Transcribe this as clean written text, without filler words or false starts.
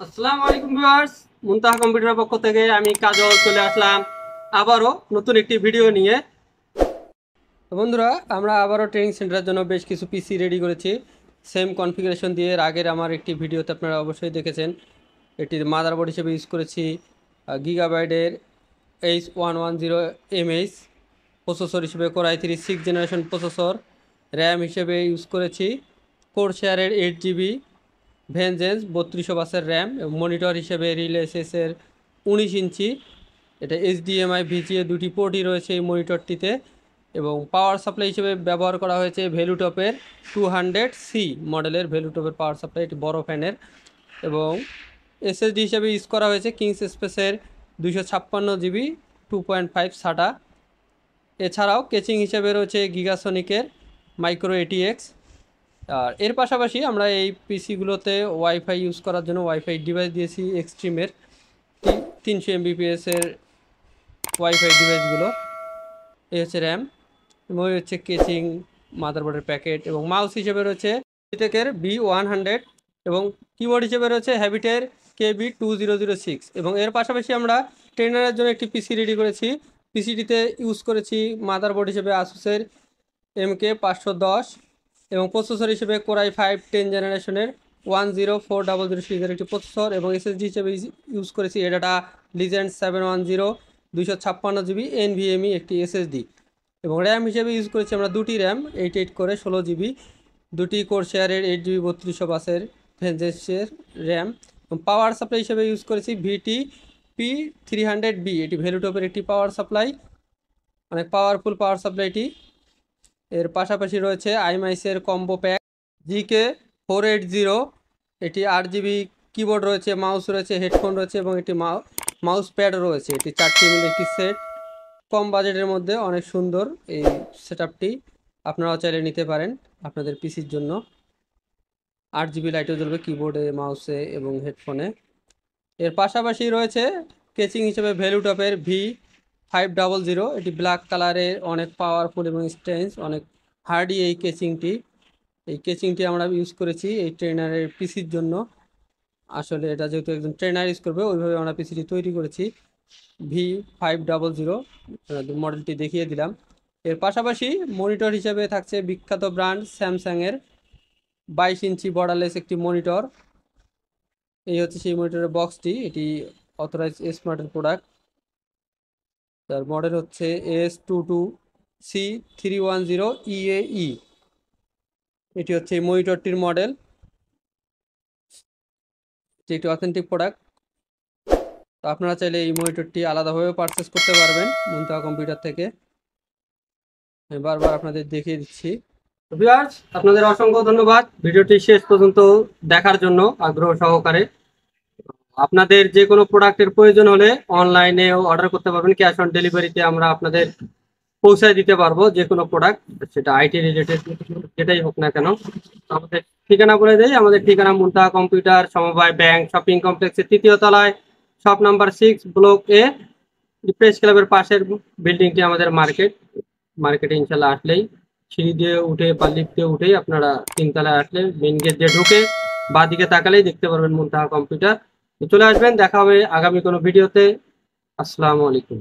আসসালামু আলাইকুম ভিউয়ার্স, মুনতাহা কম্পিউটারের পক্ষ থেকে আমি কাজল চলে আসলাম আবারও নতুন একটি ভিডিও নিয়ে। তো বন্ধুরা, আমরা আবারও ট্রেনিং সেন্টারের জন্য বেশ কিছু পিসি রেডি করেছি সেম কনফিগারেশন দিয়ে। এর আগের আমার একটি ভিডিওতে আপনারা অবশ্যই দেখেছেন। এটির মাদারবোর্ড হিসেবে ইউজ করেছি গিগাবাইটের H110 MH, প্রসেসর হিসেবে core i3 6th generation processor, RAM হিসেবে ইউজ করেছি কোরশেয়ারের 8 GB ভেনজেন্স 3200 বাসের র্যাম, এবং মনিটর হিসেবে রিলেসেসের 19 ইঞ্চি। এটা HDMI VGA দুটি পোর্টই রয়েছে এই মনিটরটিতে। এবং পাওয়ার সাপ্লাই হিসেবে ব্যবহার করা হয়েছে ভ্যালুটপের 200C মডেলের ভ্যালুটপের পাওয়ার সাপ্লাই, এটি বড় ফ্যানের। এবং SSD হিসেবে ইউজ করা হয়েছে কিংস স্পেসের 256 GB 2.5 SATA। এছাড়াও কেচিং হিসেবে রয়েছে গিগাসনিকের মাইক্রো ATX। আর এর পাশাপাশি আমরা এই পিসিগুলোতে ওয়াইফাই ইউজ করার জন্য ওয়াইফাই ডিভাইস দিয়েছি এক্সট্রিমের 300 MBPS এর ওয়াইফাই ডিভাইসগুলো। এই হচ্ছে র্যাম এবং এই হচ্ছে কেচিং, মাদারবোর্ডের প্যাকেট। এবং মাউস হিসেবে রয়েছে Logitech B100 এবং কিবোর্ড হিসেবে রয়েছে হ্যাবিটের KB2006। এবং এর পাশাপাশি আমরা ট্রেনারের জন্য একটি পিসি রেডি করেছি। পিসিটিতে ইউজ করেছি মাদারবোর্ড হিসেবে আসুসের MK510 এবং প্রসেসর হিসেবে কোর i5 10th জেনারেশনের 10400 সিরিজের একটি প্রসেসর। এবং এসএসডি হিসেবে ইউজ করেছি এডাটা লিজেন্ড 710 256 GB NVMe একটি এসএসডি। এবং র্যাম হিসেবে ইউজ করেছি আমরা দুটি র্যাম 88 করে 16 GB, দুটি কোরশেয়ারের 8 GB 3200 বাসের ভেনজেন্সের র্যাম। এবং পাওয়ার সাপ্লাই হিসেবে ইউজ করেছি VTP300B, এটি ভ্যালুটপের একটি পাওয়ার সাপ্লাই, অনেক পাওয়ারফুল পাওয়ার সাপ্লাইটি। এর পাশাপাশি রয়েছে আইমাইসের কম্বো প্যাক GK480, এটি 8 GB কিবোর্ড রয়েছে, মাউস রয়েছে, হেডফোন রয়েছে এবং একটি মাউস প্যাড রয়েছে। এটি 4টি মিলে একটি সেট। কম বাজেটের মধ্যে অনেক সুন্দর এই সেটআপটি, আপনারাও চাইলে নিতে পারেন আপনাদের পিসির জন্য। 8 GB লাইটও জ্বলবে কিবোর্ডে, মাউসে এবং হেডফোনে। এর পাশাপাশি রয়েছে কেচিং হিসেবে ভ্যালুটপের V500, এটি ব্ল্যাক কালারের, অনেক পাওয়ারফুল এবং স্ট্রেঞ্জ, অনেক হার্ডি এই কেচিংটি আমরা ইউজ করেছি এই ট্রেনারের পিসির জন্য। আসলে এটা যেহেতু একজন ট্রেনার ইউজ করবে ওইভাবে আমরা পিসিটি তৈরি করেছি। V500 মডেলটি দেখিয়ে দিলাম। এর পাশাপাশি মনিটর হিসেবে থাকছে বিখ্যাত ব্র্যান্ড স্যামসাংয়ের 22 ইঞ্চি বর্ডারলেস একটি মনিটর। এই হচ্ছে সেই মনিটরের বক্সটি, এটি অথরাইজ স্মার্টের প্রোডাক্ট। তার মডেল হচ্ছে AS22C310EAE, এটি হচ্ছে এই মনিটরটির মডেল। এটি একটি অথেন্টিক প্রোডাক্ট। তো আপনারা চাইলে এই মনিটরটি আলাদাভাবে পারচেস করতে পারবেন মুনতাহা কম্পিউটার থেকে। আমি বারবার আপনাদের দেখিয়ে দিচ্ছি। ভিউয়ার্স, আপনাদের অসংখ্য ধন্যবাদ ভিডিওটি শেষ পর্যন্ত দেখার জন্য আগ্রহ সহকারে। আপনাদের যে কোনো প্রোডাক্টের প্রয়োজন হলে অনলাইনেও অর্ডার করতে পারবেন, ক্যাশ অন ডেলিভারিতে আমরা আপনাদের পৌঁছায় দিতে পারবো যে কোনো প্রোডাক্ট, সেটা আইটি রিলেটেড যেটাই হোক না কেন। আমাদের ঠিকানা বলে দেই, আমাদের ঠিকানা মুনতাহা কম্পিউটার, সমবায় ব্যাংক শপিং কমপ্লেক্সের 3য় তলায়, shop number 6, block A, press ক্লাবের পাশের বিল্ডিংটি আমাদের মার্কেটে ইনশাল্লাহ আসলেই সিঁড়ি দিয়ে উঠে বা লিফট দিয়ে উঠেই আপনারা 3 তলায় আসলে মেইন গেট দিয়ে ঢুকে বাঁদিকে তাকালেই দেখতে পারবেন মুনতাহা কম্পিউটার। চলে আসবেন, দেখা হবে আগামী কোনো ভিডিওতে। আসসালামু আলাইকুম।